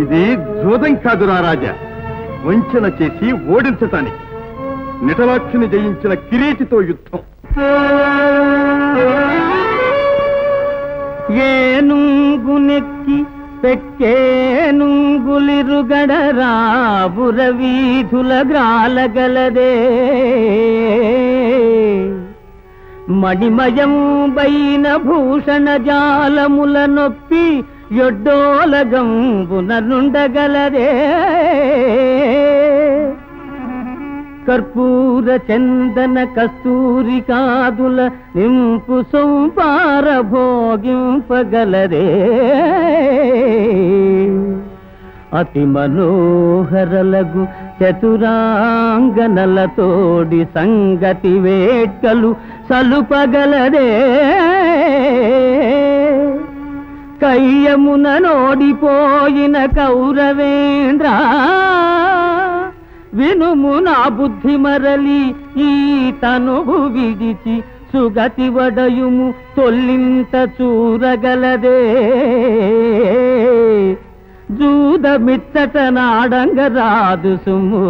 ఇది జూదం కాదురా రాజా, వంచన చేసి ఓడించటానికి. నిటలాక్షిని జయించిన కిరీటితో యుద్ధం. ఏనుంగునెక్కి పెక్కేనుంగులిరుగడరా బురవీధుల గ్రాలగలదే మణిమయం బైన భూషణ జాలముల నొప్పి యొడ్డోలగంబుననుండగలదే కర్పూర చందన కస్తూరి కాదుల నింపు సొంపార భోగింపగలదే అతి మనోహరలగు చతురాంగనలతోడి సంగతి వేట్కలు సలుపగలదే కయ్యమున నోడిపోయిన కౌరవేంద్ర వినుము నా బుద్ధి మరలి ఈ తనువు విడిచి సుగతి వడయుము తొల్లింత చూరగలదే జూదమిచ్చట నాడంగ రాదు సుము